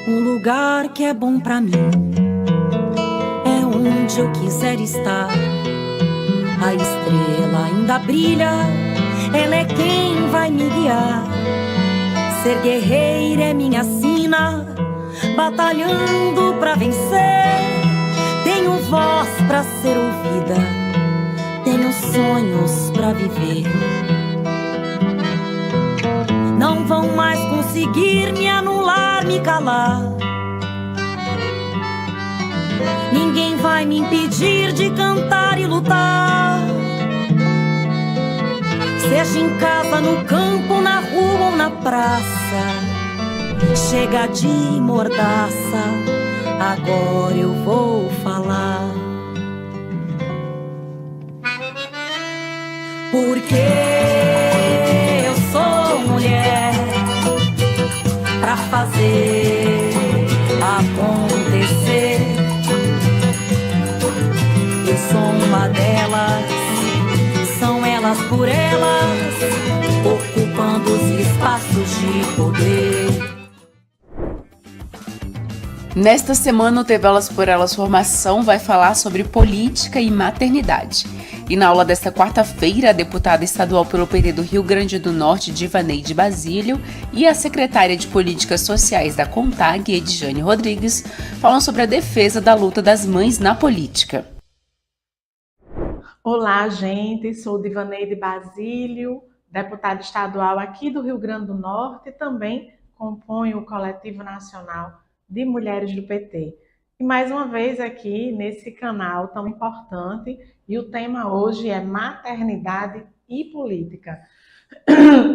Um lugar que é bom pra mim é onde eu quiser estar. A estrela ainda brilha, ela é quem vai me guiar. Ser guerreira é minha sina, batalhando pra vencer. Tenho voz pra ser ouvida, tenho sonhos pra viver. Não vão mais conseguir me anular, me calar. Ninguém vai me impedir de cantar e lutar. Seja em casa, no campo, na rua ou na praça, chega de mordaça, agora eu vou falar. Porque eu sou mulher pra fazer acontecer. Eu sou uma delas, são elas por elas, ocupando os espaços de poder. Nesta semana, o TV Elas por Elas Formação vai falar sobre política e maternidade. E na aula desta quarta-feira, a deputada estadual pelo PT do Rio Grande do Norte, Divaneide Basílio, e a secretária de Políticas Sociais da CONTAG, Edjane Rodrigues, falam sobre a defesa da luta das mães na política. Olá, gente, sou Divaneide Basílio, deputada estadual aqui do Rio Grande do Norte e também componho o Coletivo Nacional de Mulheres do PT. E mais uma vez aqui nesse canal tão importante, e o tema hoje é maternidade e política.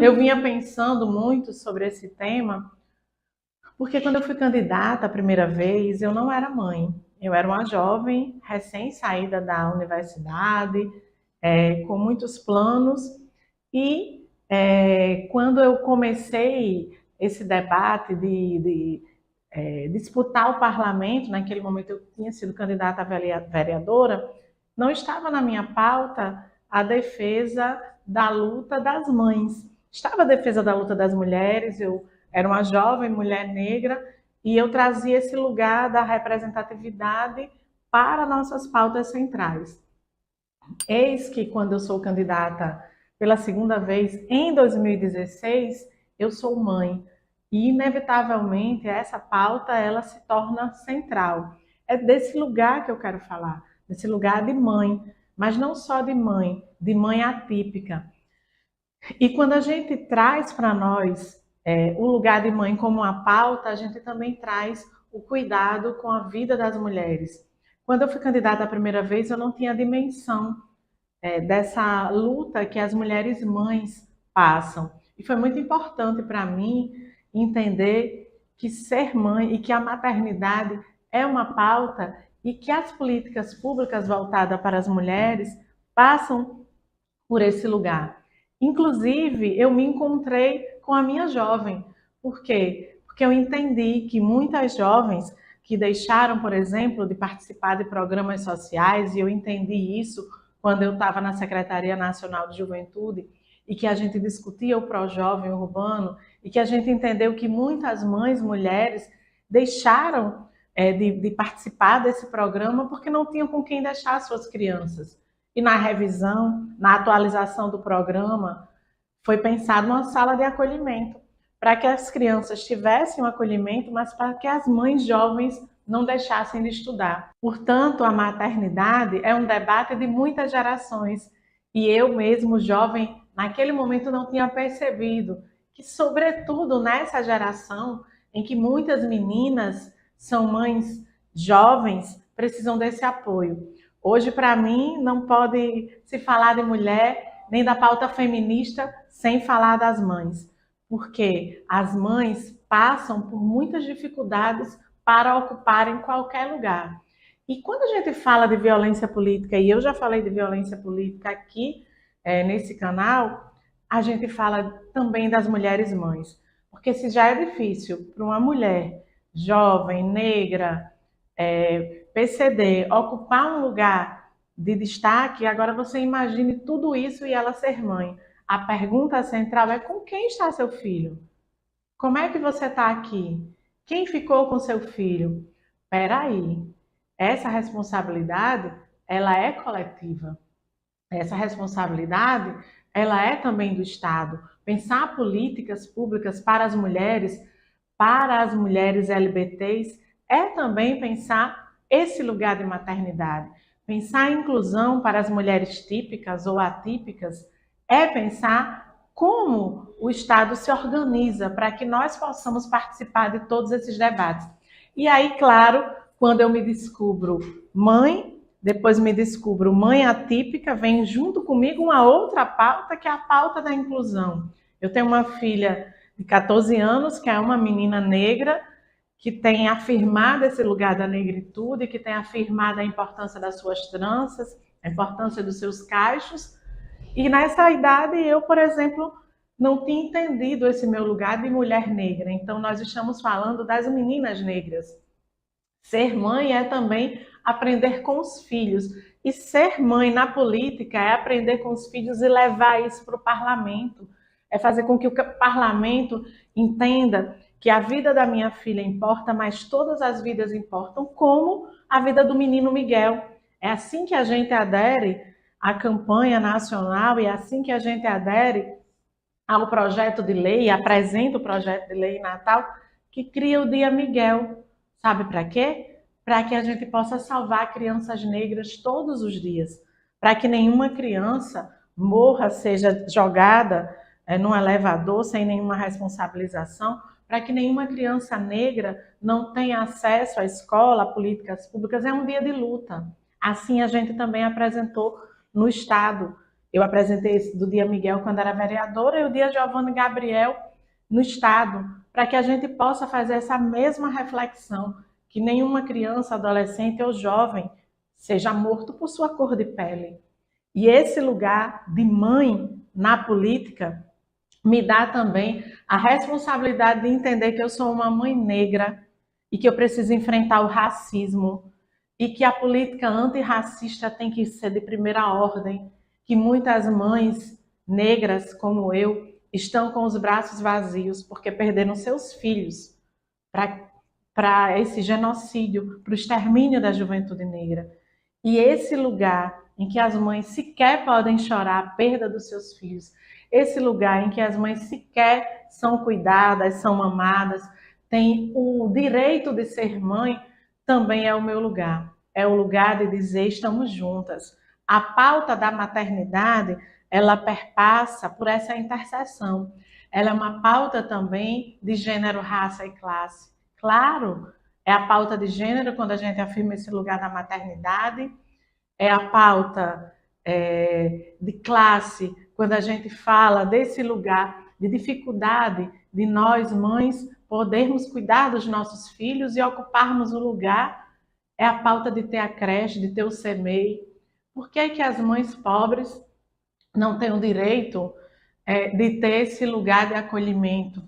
Eu vinha pensando muito sobre esse tema, porque quando eu fui candidata a primeira vez, eu não era mãe. Eu era uma jovem recém-saída da universidade, com muitos planos, e quando eu comecei esse debate de disputar o parlamento, naquele momento eu tinha sido candidata a vereadora, não estava na minha pauta a defesa da luta das mães. Estava a defesa da luta das mulheres, eu era uma jovem mulher negra e eu trazia esse lugar da representatividade para nossas pautas centrais. Eis que quando eu sou candidata pela segunda vez, em 2016, eu sou mãe. E, inevitavelmente, essa pauta ela se torna central. É desse lugar que eu quero falar, desse lugar de mãe, mas não só de mãe atípica. E quando a gente traz para nós o lugar de mãe como uma pauta, a gente também traz o cuidado com a vida das mulheres. Quando eu fui candidata a primeira vez, eu não tinha dimensão dessa luta que as mulheres mães passam. E foi muito importante para mim entender que ser mãe e que a maternidade é uma pauta e que as políticas públicas voltadas para as mulheres passam por esse lugar. Inclusive, eu me encontrei com a minha jovem. Por quê? Porque eu entendi que muitas jovens que deixaram, por exemplo, de participar de programas sociais, e eu entendi isso quando eu estava na Secretaria Nacional de Juventude, e que a gente discutia o Projovem Urbano, e que a gente entendeu que muitas mães, mulheres, deixaram de participar desse programa porque não tinham com quem deixar suas crianças. E na revisão, na atualização do programa, foi pensado uma sala de acolhimento, para que as crianças tivessem um acolhimento, mas para que as mães jovens não deixassem de estudar. Portanto, a maternidade é um debate de muitas gerações, e eu mesmo, jovem, naquele momento não tinha percebido que, sobretudo nessa geração, em que muitas meninas são mães jovens, precisam desse apoio. Hoje, para mim, não pode se falar de mulher, nem da pauta feminista, sem falar das mães. Porque as mães passam por muitas dificuldades para ocuparem qualquer lugar. E quando a gente fala de violência política, e eu já falei de violência política aqui nesse canal, a gente fala também das mulheres mães. Porque se já é difícil para uma mulher jovem, negra, PCD, ocupar um lugar de destaque, agora você imagine tudo isso e ela ser mãe. A pergunta central é: com quem está seu filho? Como é que você está aqui? Quem ficou com seu filho? Espera aí, essa responsabilidade, ela é coletiva. Essa responsabilidade, ela é também do Estado. Pensar políticas públicas para as mulheres LGBTs, é também pensar esse lugar de maternidade. Pensar a inclusão para as mulheres típicas ou atípicas é pensar como o Estado se organiza para que nós possamos participar de todos esses debates. E aí, claro, quando eu me descubro mãe, depois me descubro mãe atípica, vem junto comigo uma outra pauta, que é a pauta da inclusão. Eu tenho uma filha de 14 anos, que é uma menina negra, que tem afirmado esse lugar da negritude, que tem afirmado a importância das suas tranças, a importância dos seus cachos. E nessa idade eu, por exemplo, não tinha entendido esse meu lugar de mulher negra. Então nós estamos falando das meninas negras. Ser mãe é também aprender com os filhos. E ser mãe na política é aprender com os filhos e levar isso para o parlamento. É fazer com que o parlamento entenda que a vida da minha filha importa, mas todas as vidas importam, como a vida do menino Miguel. É assim que a gente adere à campanha nacional e é assim que a gente adere ao projeto de lei, apresenta o projeto de lei em Natal, que cria o Dia Miguel. Sabe para quê? Para que a gente possa salvar crianças negras todos os dias. Para que nenhuma criança morra, seja jogada num elevador sem nenhuma responsabilização, para que nenhuma criança negra não tenha acesso à escola, a políticas públicas. É um dia de luta. Assim a gente também apresentou no Estado. Eu apresentei esse do Dia Miguel quando era vereadora e o Dia Giovanna Gabriel no Estado, para que a gente possa fazer essa mesma reflexão, que nenhuma criança, adolescente ou jovem seja morto por sua cor de pele. E esse lugar de mãe na política me dá também a responsabilidade de entender que eu sou uma mãe negra e que eu preciso enfrentar o racismo e que a política antirracista tem que ser de primeira ordem, que muitas mães negras como eu estão com os braços vazios porque perderam seus filhos para esse genocídio, para o extermínio da juventude negra. E esse lugar em que as mães sequer podem chorar a perda dos seus filhos, esse lugar em que as mães sequer são cuidadas, são mamadas, têm o direito de ser mãe, também é o meu lugar. É o lugar de dizer: estamos juntas. A pauta da maternidade, ela perpassa por essa interseção. Ela é uma pauta também de gênero, raça e classe. Claro, é a pauta de gênero quando a gente afirma esse lugar da maternidade, é a pauta de classe quando a gente fala desse lugar de dificuldade de nós, mães, podermos cuidar dos nossos filhos e ocuparmos o lugar. É a pauta de ter a creche, de ter o CMEI. Por que é que as mães pobres não têm o direito de ter esse lugar de acolhimento?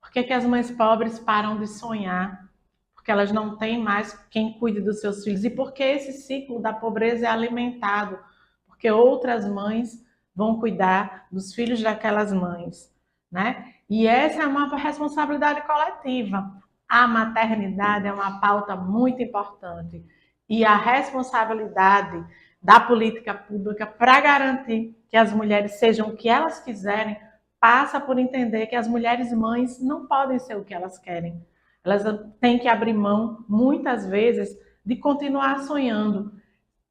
Por que é que as mães pobres param de sonhar? Porque elas não têm mais quem cuide dos seus filhos. E por que esse ciclo da pobreza é alimentado? Porque outras mães vão cuidar dos filhos daquelas mães, né? E essa é uma responsabilidade coletiva. A maternidade é uma pauta muito importante. E a responsabilidade da política pública para garantir que as mulheres sejam o que elas quiserem passa por entender que as mulheres mães não podem ser o que elas querem. Elas têm que abrir mão, muitas vezes, de continuar sonhando.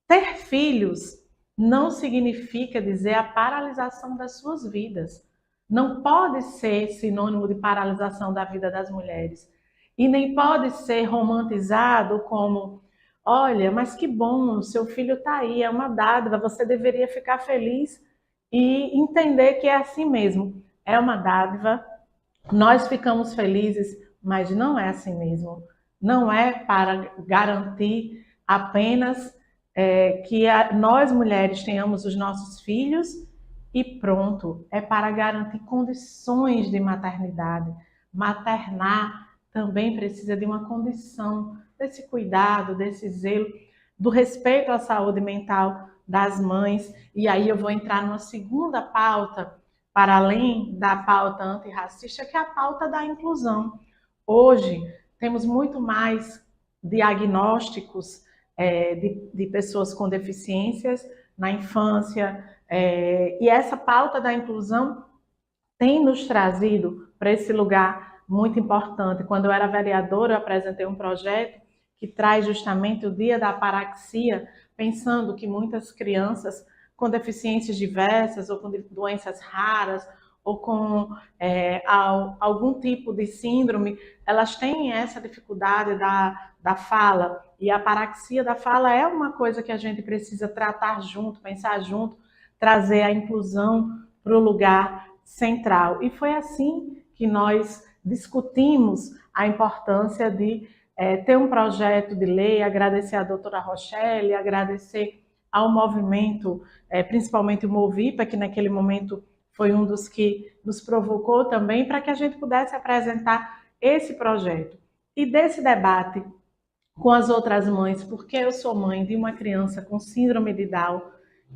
Ter filhos não significa dizer a paralisação das suas vidas. Não pode ser sinônimo de paralisação da vida das mulheres. E nem pode ser romantizado como: olha, mas que bom, seu filho está aí, é uma dádiva, você deveria ficar feliz e entender que é assim mesmo. É uma dádiva, nós ficamos felizes, mas não é assim mesmo. Não é para garantir apenas que nós mulheres tenhamos os nossos filhos e pronto. É para garantir condições de maternidade. Maternar também precisa de uma condição desse cuidado, desse zelo, do respeito à saúde mental das mães. E aí eu vou entrar numa segunda pauta, para além da pauta antirracista, que é a pauta da inclusão. Hoje, temos muito mais diagnósticos de pessoas com deficiências na infância, e essa pauta da inclusão tem nos trazido para esse lugar muito importante. Quando eu era vereadora, eu apresentei um projeto que traz justamente o Dia da Aparaxia, pensando que muitas crianças com deficiências diversas ou com doenças raras ou com algum tipo de síndrome, elas têm essa dificuldade da fala, e a aparaxia da fala é uma coisa que a gente precisa tratar junto, pensar junto, trazer a inclusão para o lugar central. E foi assim que nós discutimos a importância de ter um projeto de lei, agradecer à doutora Rochelle, agradecer ao movimento, principalmente o Movipa, que naquele momento foi um dos que nos provocou também para que a gente pudesse apresentar esse projeto. E desse debate com as outras mães, porque eu sou mãe de uma criança com síndrome de Down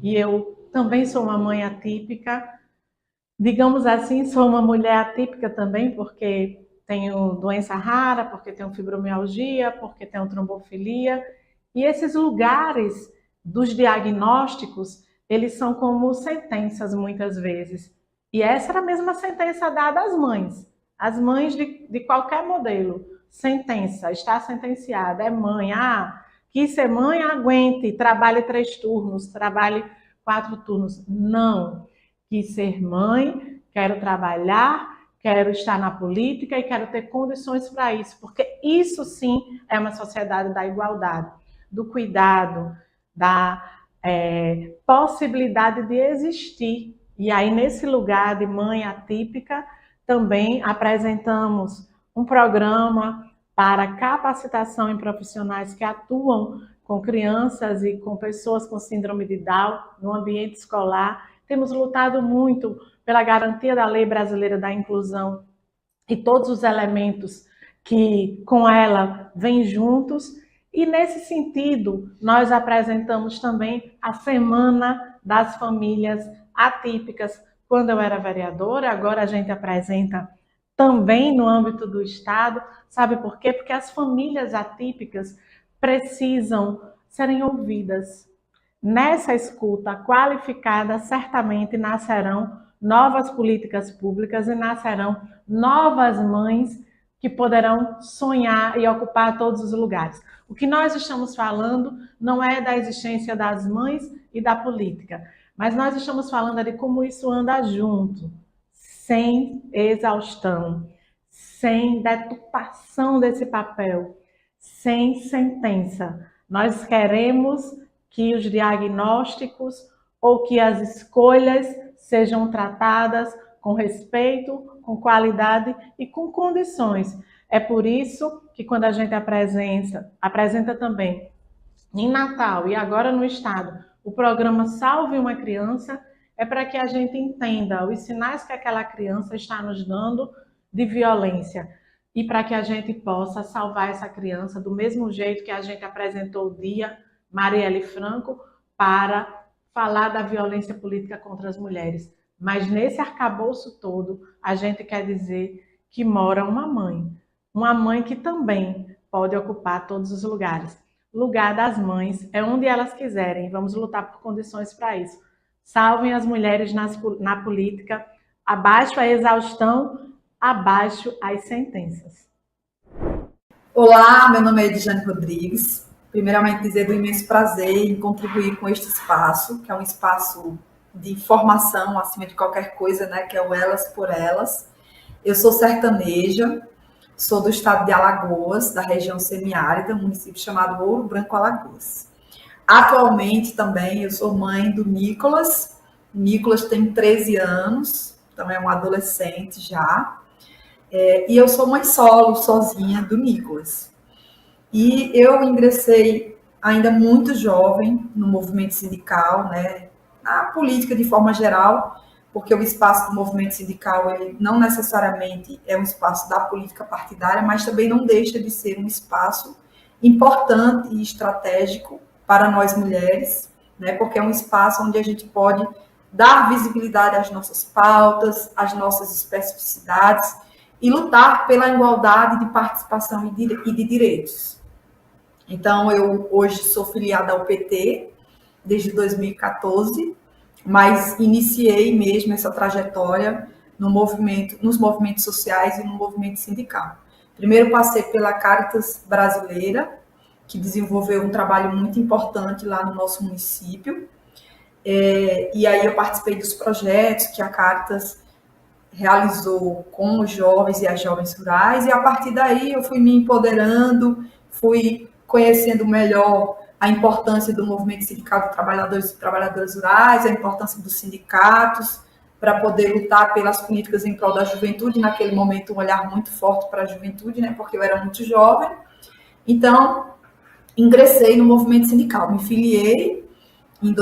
e eu também sou uma mãe atípica, digamos assim, sou uma mulher atípica também, porque tenho doença rara, porque tenho fibromialgia, porque tenho trombofilia, e esses lugares dos diagnósticos, eles são como sentenças muitas vezes. E essa era a mesma sentença dada às mães. As mães de qualquer modelo. Sentença, está sentenciada, é mãe. Quis ser mãe, aguente, trabalhe 3 turnos, trabalhe 4 turnos. Não. Quis ser mãe, quero trabalhar, quero estar na política e quero ter condições para isso. Porque isso sim é uma sociedade da igualdade, do cuidado, da possibilidade de existir. E aí, nesse lugar de mãe atípica, também apresentamos um programa para capacitação em profissionais que atuam com crianças e com pessoas com síndrome de Down no ambiente escolar. Temos lutado muito pela garantia da Lei Brasileira da Inclusão e todos os elementos que com ela vêm juntos. E nesse sentido, nós apresentamos também a Semana das Famílias Atípicas. Quando eu era vereadora, agora a gente apresenta também no âmbito do Estado. Sabe por quê? Porque as famílias atípicas precisam serem ouvidas. Nessa escuta qualificada, certamente nascerão novas políticas públicas e nascerão novas mães que poderão sonhar e ocupar todos os lugares. O que nós estamos falando não é da existência das mães e da política, mas nós estamos falando de como isso anda junto, sem exaustão, sem deturpação desse papel, sem sentença. Nós queremos que os diagnósticos ou que as escolhas sejam tratadas com respeito, com qualidade e com condições. É por isso que quando a gente apresenta também em Natal e agora no Estado, o programa Salve uma Criança, é para que a gente entenda os sinais que aquela criança está nos dando de violência e para que a gente possa salvar essa criança do mesmo jeito que a gente apresentou o dia Marielle Franco para falar da violência política contra as mulheres. Mas nesse arcabouço todo, a gente quer dizer que mora uma mãe que também pode ocupar todos os lugares. Lugar das mães é onde elas quiserem. Vamos lutar por condições para isso. Salvem as mulheres na política. Abaixo a exaustão, abaixo as sentenças. Olá, meu nome é Edjane Rodrigues. Primeiramente, dizer do imenso prazer em contribuir com este espaço, que é um espaço de formação acima de qualquer coisa, né, que é o Elas por Elas. Eu sou sertaneja, sou do estado de Alagoas, da região semiárida, um município chamado Ouro Branco, Alagoas. Atualmente também eu sou mãe do Nicolas. O Nicolas tem 13 anos, também é um adolescente já. E eu sou mãe solo, sozinha, do Nicolas. E eu ingressei ainda muito jovem no movimento sindical, né, na política de forma geral, porque o espaço do movimento sindical ele não necessariamente é um espaço da política partidária, mas também não deixa de ser um espaço importante e estratégico para nós mulheres, né? Porque é um espaço onde a gente pode dar visibilidade às nossas pautas, às nossas especificidades e lutar pela igualdade de participação e de direitos. Então, eu hoje sou filiada ao PT desde 2014, mas iniciei mesmo essa trajetória no movimento, nos movimentos sociais e no movimento sindical. Primeiro passei pela Caritas Brasileira, que desenvolveu um trabalho muito importante lá no nosso município, e aí eu participei dos projetos que a Caritas realizou com os jovens e as jovens rurais, e a partir daí eu fui me empoderando, fui conhecendo melhor a importância do movimento sindical de trabalhadores e trabalhadoras rurais, a importância dos sindicatos, para poder lutar pelas políticas em prol da juventude, naquele momento um olhar muito forte para a juventude, né, porque eu era muito jovem. Então, ingressei no movimento sindical, me filiei em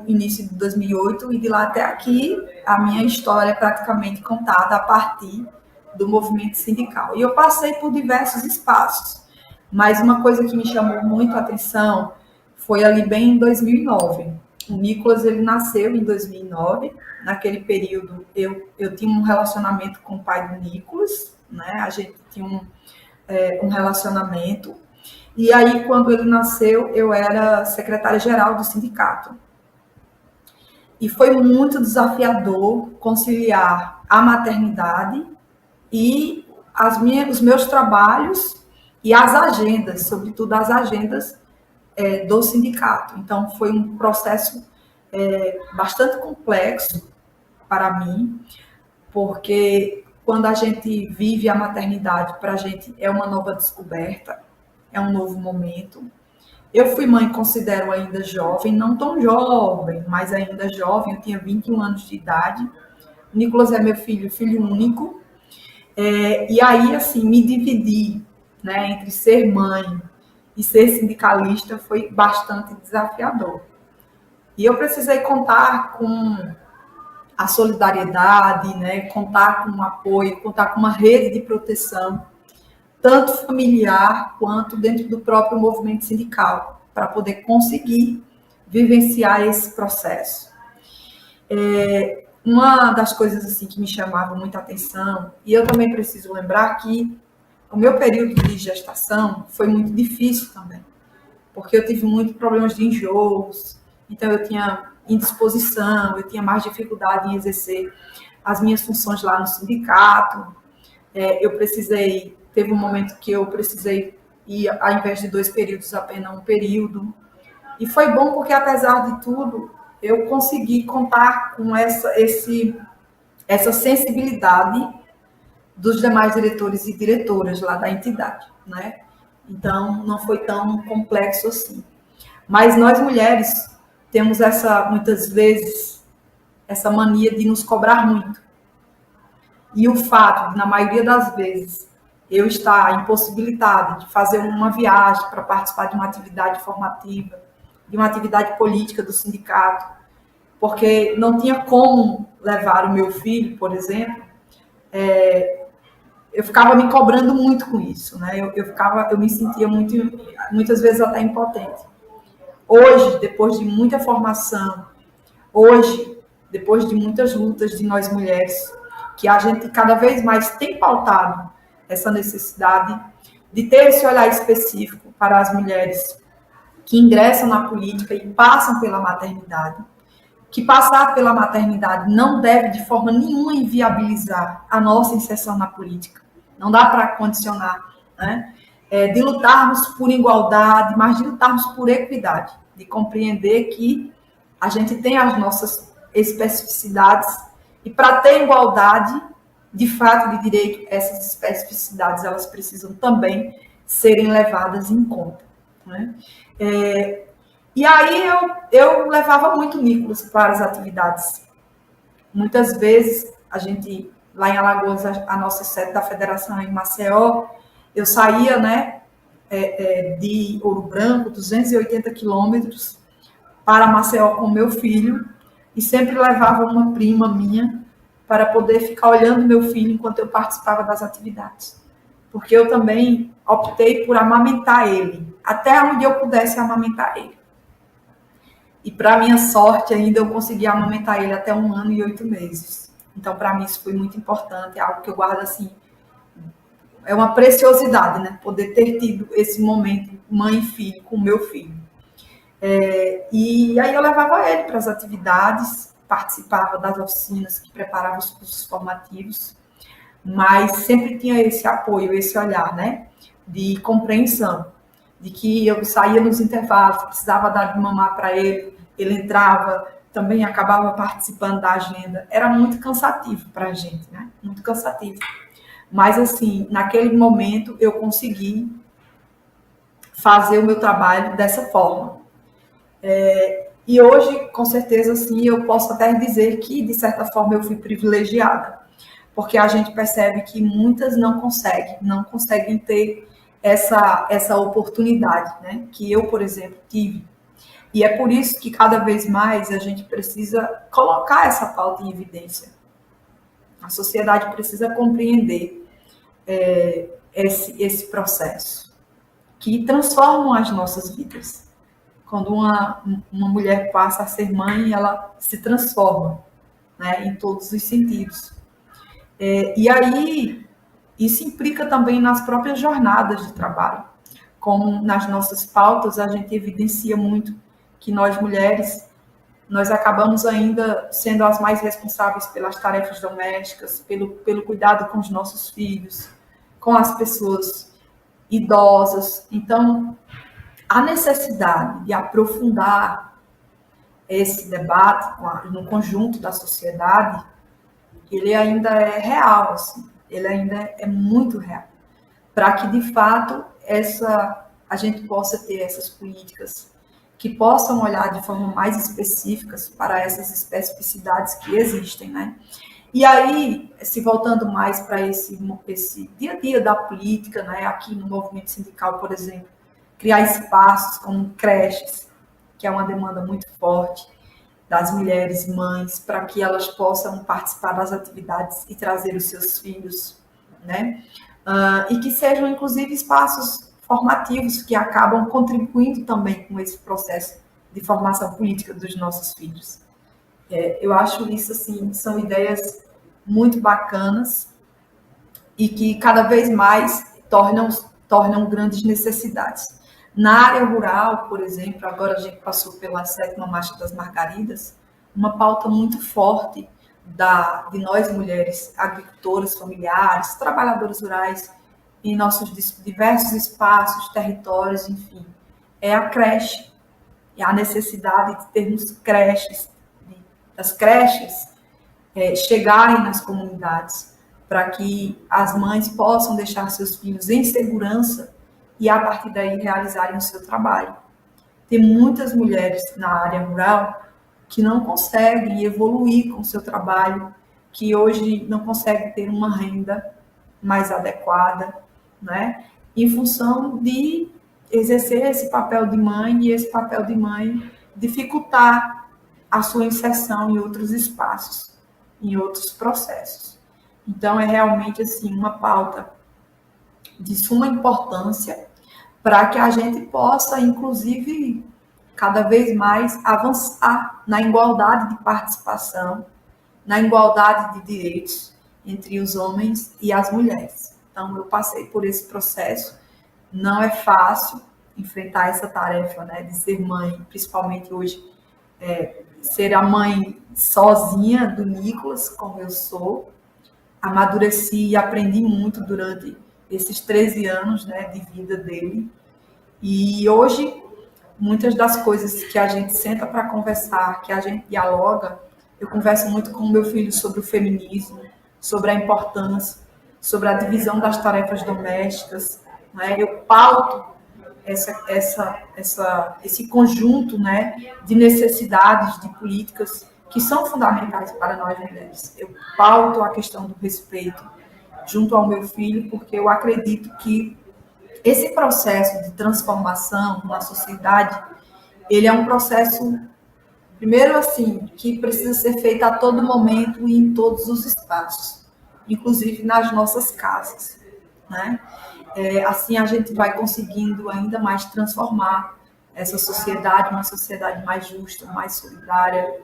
início de 2008, e de lá até aqui, a minha história é praticamente contada a partir do movimento sindical. E eu passei por diversos espaços, mas uma coisa que me chamou muito a atenção foi ali bem em 2009. O Nicolas, ele nasceu em 2009, naquele período eu tinha um relacionamento com o pai do Nicolas, né? A gente tinha um relacionamento. E aí, quando ele nasceu, eu era secretária-geral do sindicato. E foi muito desafiador conciliar a maternidade e os meus trabalhos e as agendas, sobretudo as agendas do sindicato. Então, foi um processo bastante complexo para mim, porque quando a gente vive a maternidade, para a gente é uma nova descoberta, é um novo momento. Eu fui mãe, considero ainda jovem, não tão jovem, mas ainda jovem, eu tinha 21 anos de idade. O Nicolas é meu filho único. E aí, assim, me dividir, né, entre ser mãe e ser sindicalista foi bastante desafiador. E eu precisei contar com a solidariedade, né, contar com um apoio, contar com uma rede de proteção, tanto familiar quanto dentro do próprio movimento sindical, para poder conseguir vivenciar esse processo. Uma das coisas assim que me chamava muita atenção, e eu também preciso lembrar que o meu período de gestação foi muito difícil também, porque eu tive muitos problemas de enjoos, então eu tinha indisposição, eu tinha mais dificuldade em exercer as minhas funções lá no sindicato. Teve um momento que eu precisei ir, ao invés de 2 períodos, apenas 1 período. E foi bom porque, apesar de tudo, eu consegui contar com essa sensibilidade dos demais diretores e diretoras lá da entidade, né? Então, não foi tão complexo assim. Mas nós, mulheres, temos muitas vezes, essa mania de nos cobrar muito. E o fato de, na maioria das vezes, eu estar impossibilitada de fazer uma viagem para participar de uma atividade formativa, de uma atividade política do sindicato, porque não tinha como levar o meu filho, por exemplo, eu ficava me cobrando muito com isso, né? Eu me sentia muitas vezes até impotente. Hoje, depois de muita formação, depois de muitas lutas de nós mulheres, que a gente cada vez mais tem pautado essa necessidade de ter esse olhar específico para as mulheres que ingressam na política e passam pela maternidade, que passar pela maternidade não deve de forma nenhuma inviabilizar a nossa inserção na política. Não dá para condicionar, né? De lutarmos por igualdade, mas de lutarmos por equidade, de compreender que a gente tem as nossas especificidades e para ter igualdade, de fato, de direito, essas especificidades elas precisam também serem levadas em conta, né? E aí eu levava muito o Nicolas para as atividades. Muitas vezes, lá em Alagoas, a nossa sede da federação é em Maceió, eu saía, né, de Ouro Branco, 280 quilômetros, para Maceió com meu filho, e sempre levava uma prima minha para poder ficar olhando meu filho enquanto eu participava das atividades. Porque eu também optei por amamentar ele, até onde eu pudesse amamentar ele. E, para minha sorte, ainda eu consegui amamentar ele até 1 ano e 8 meses. Então, para mim, isso foi muito importante, é algo que eu guardo assim, é uma preciosidade, né? Poder ter tido esse momento, mãe e filho, com o meu filho. E aí eu levava ele para as atividades, participava das oficinas que preparavam os cursos formativos, mas sempre tinha esse apoio, esse olhar, né? De compreensão, de que eu saía nos intervalos, precisava dar de mamar para ele, ele entrava, também acabava participando da agenda. Era muito cansativo para a gente, né? Muito cansativo. Mas, assim, naquele momento eu consegui fazer o meu trabalho dessa forma. E hoje, com certeza, sim, eu posso até dizer que, de certa forma, eu fui privilegiada, porque a gente percebe que muitas não conseguem ter essa oportunidade, né? Que eu, por exemplo, tive. E é por isso que cada vez mais a gente precisa colocar essa pauta em evidência. A sociedade precisa compreender esse processo que transforma as nossas vidas. Quando uma mulher passa a ser mãe, ela se transforma, né, em todos os sentidos. E aí, isso implica também nas próprias jornadas de trabalho. Como nas nossas pautas, a gente evidencia muito que nós, mulheres, nós acabamos ainda sendo as mais responsáveis pelas tarefas domésticas, pelo cuidado com os nossos filhos, com as pessoas idosas. Então, a necessidade de aprofundar esse debate no conjunto da sociedade, ele ainda é real, assim, ele ainda é muito real, para que, de fato, a gente possa ter essas políticas que possam olhar de forma mais específica para essas especificidades que existem, né? E aí, se voltando mais para esse dia a dia da política, né, aqui no movimento sindical, por exemplo, criar espaços como creches, que é uma demanda muito forte das mulheres mães, para que elas possam participar das atividades e trazer os seus filhos, né? E que sejam, inclusive, espaços formativos que acabam contribuindo também com esse processo de formação política dos nossos filhos. Eu acho isso, assim, são ideias muito bacanas e que cada vez mais tornam grandes necessidades. Na área rural, por exemplo, agora a gente passou pela 7ª Marcha das Margaridas, uma pauta muito forte de nós mulheres agricultoras, familiares, trabalhadoras rurais, em nossos diversos espaços, territórios, enfim, é a creche. E a necessidade de termos creches, das creches chegarem nas comunidades, para que as mães possam deixar seus filhos em segurança e, a partir daí, realizarem o seu trabalho. Tem muitas mulheres na área rural que não conseguem evoluir com o seu trabalho, que hoje não conseguem ter uma renda mais adequada, né? Em função de exercer esse papel de mãe, e esse papel de mãe dificultar a sua inserção em outros espaços, em outros processos. Então, é realmente assim, uma pauta de suma importância para que a gente possa, inclusive, cada vez mais avançar na igualdade de participação, na igualdade de direitos entre os homens e as mulheres. Então, eu passei por esse processo. Não é fácil enfrentar essa tarefa, né, de ser mãe, principalmente hoje, ser a mãe sozinha do Nicolas, como eu sou. Amadureci e aprendi muito durante esses 13 anos, né, de vida dele. E hoje, muitas das coisas que a gente senta para conversar, que a gente dialoga, eu converso muito com o meu filho sobre o feminismo, sobre a importância, sobre a divisão das tarefas domésticas, né? Eu pauto esse conjunto, né, de necessidades, de políticas que são fundamentais para nós mulheres. Eu pauto a questão do respeito junto ao meu filho, porque eu acredito que esse processo de transformação na sociedade, ele é um processo Primeiro, assim, que precisa ser feita a todo momento e em todos os espaços, inclusive nas nossas casas, né? Assim a gente vai conseguindo ainda mais transformar essa sociedade, uma sociedade mais justa, mais solidária,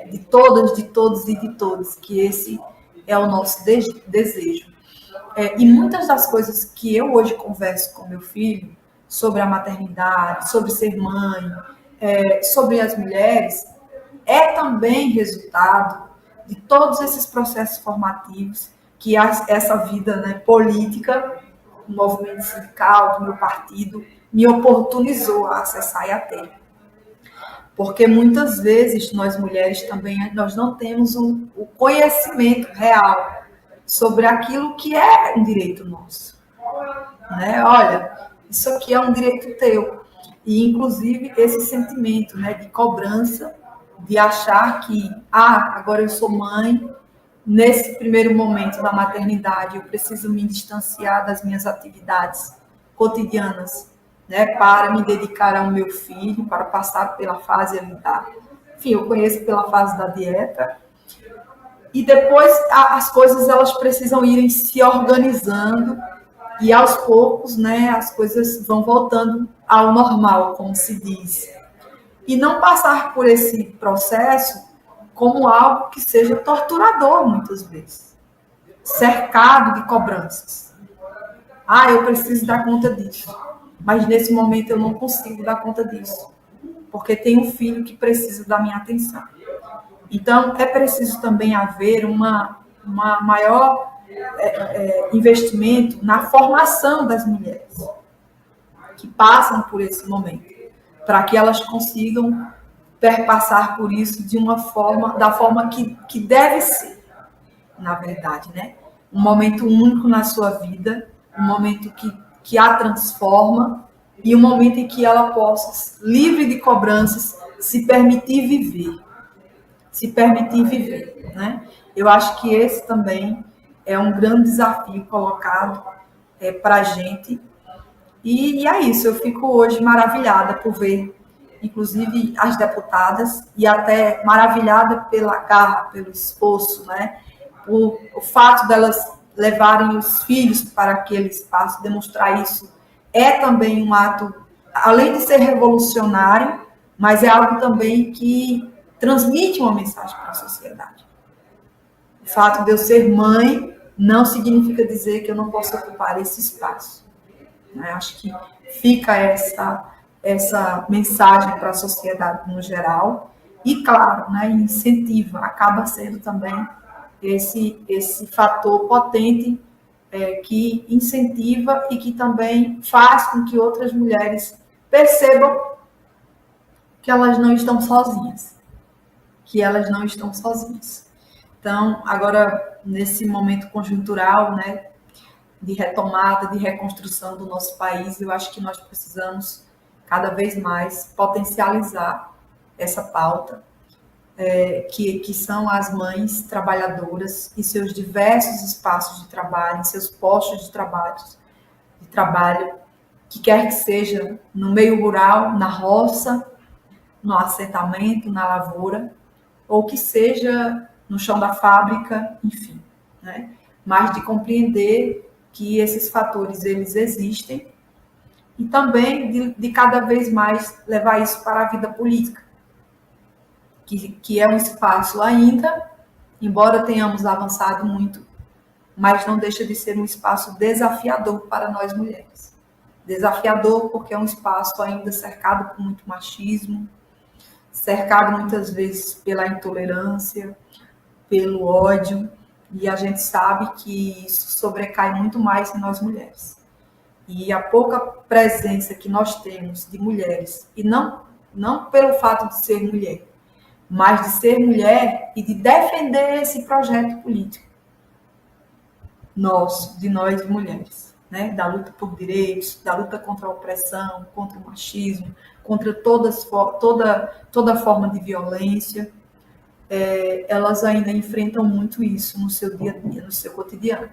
de todas, de todos e de todos, que esse é o nosso desejo. E muitas das coisas que eu hoje converso com meu filho sobre a maternidade, sobre ser mãe, sobre as mulheres, é também resultado de todos esses processos formativos que essa vida, né, política, o movimento sindical, do meu partido, me oportunizou a acessar e a ter. Porque muitas vezes nós mulheres também nós não temos o conhecimento real sobre aquilo que é um direito nosso. Né? Olha, isso aqui é um direito teu. E, inclusive, esse sentimento, né, de cobrança, de achar que, agora eu sou mãe, nesse primeiro momento da maternidade, eu preciso me distanciar das minhas atividades cotidianas, né, para me dedicar ao meu filho, para passar pela fase alimentar. Enfim, eu conheço pela fase da dieta. E depois as coisas elas precisam irem se organizando e aos poucos, né, as coisas vão voltando ao normal, como se diz. E não passar por esse processo como algo que seja torturador, muitas vezes. Cercado de cobranças. Eu preciso dar conta disso. Mas nesse momento eu não consigo dar conta disso. Porque tem um filho que precisa da minha atenção. Então, é preciso também haver uma maior investimento na formação das mulheres que passam por esse momento, para que elas consigam perpassar por isso da forma que deve ser, na verdade, né? Um momento único na sua vida, um momento que a transforma e um momento em que ela possa, livre de cobranças, se permitir viver, né? Eu acho que esse também é um grande desafio colocado para a gente. E é isso, eu fico hoje maravilhada por ver, inclusive, as deputadas, e até maravilhada pela garra, pelo esforço, né? O fato delas levarem os filhos para aquele espaço, demonstrar isso, é também um ato, além de ser revolucionário, mas é algo também que transmite uma mensagem para a sociedade. O fato de eu ser mãe não significa dizer que eu não posso ocupar esse espaço. Acho que fica essa mensagem para a sociedade no geral. E, claro, né, incentiva, acaba sendo também esse fator potente que incentiva e que também faz com que outras mulheres percebam que elas não estão sozinhas. Então, agora, nesse momento conjuntural, né, de retomada, de reconstrução do nosso país, eu acho que nós precisamos cada vez mais potencializar essa pauta, que são as mães trabalhadoras em seus diversos espaços de trabalho, em seus postos de trabalho, que quer que seja no meio rural, na roça, no assentamento, na lavoura, ou que seja no chão da fábrica, enfim, né? Mas de compreender que esses fatores eles existem e também de cada vez mais levar isso para a vida política, que é um espaço ainda, embora tenhamos avançado muito, mas não deixa de ser um espaço desafiador para nós mulheres. Desafiador porque é um espaço ainda cercado por muito machismo, cercado muitas vezes pela intolerância, pelo ódio, e a gente sabe que isso sobrecai muito mais em nós mulheres. E a pouca presença que nós temos de mulheres, e não pelo fato de ser mulher, mas de ser mulher e de defender esse projeto político de nós mulheres, né? Da luta por direitos, da luta contra a opressão, contra o machismo, contra toda forma de violência. Elas ainda enfrentam muito isso no seu dia a dia, no seu cotidiano.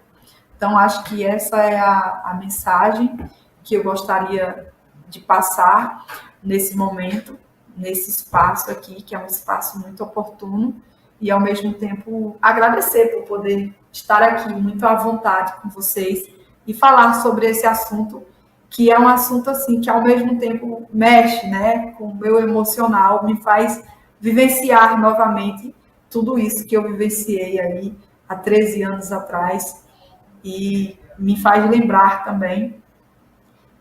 Então, acho que essa é a mensagem que eu gostaria de passar nesse momento, nesse espaço aqui, que é um espaço muito oportuno, e ao mesmo tempo agradecer por poder estar aqui muito à vontade com vocês e falar sobre esse assunto, que é um assunto assim que ao mesmo tempo mexe, né, com o meu emocional, me faz vivenciar novamente tudo isso que eu vivenciei aí há 13 anos atrás, e me faz lembrar também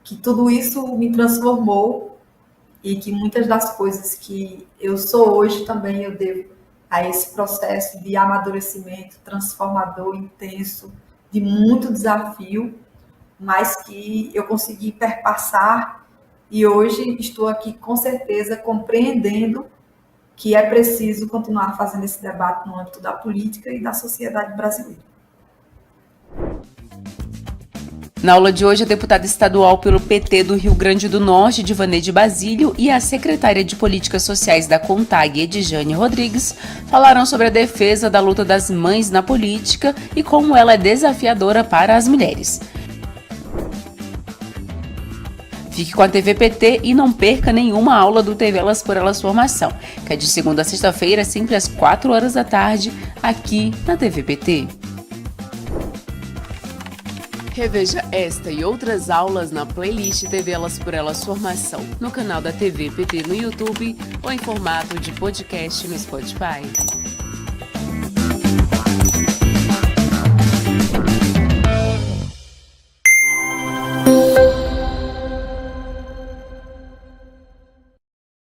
que tudo isso me transformou e que muitas das coisas que eu sou hoje também eu devo a esse processo de amadurecimento transformador, intenso, de muito desafio, mas que eu consegui perpassar, e hoje estou aqui com certeza compreendendo que é preciso continuar fazendo esse debate no âmbito da política e da sociedade brasileira. Na aula de hoje, a deputada estadual pelo PT do Rio Grande do Norte, Divaneide Basílio, e a secretária de Políticas Sociais da CONTAG, Edjane Rodrigues, falaram sobre a defesa da luta das mães na política e como ela é desafiadora para as mulheres. Fique com a TV PT e não perca nenhuma aula do TV Elas por Elas Formação, que é de segunda a sexta-feira, sempre às 4 horas da tarde, aqui na TV PT. Reveja esta e outras aulas na playlist TV Elas por Elas Formação, no canal da TV PT no YouTube ou em formato de podcast no Spotify.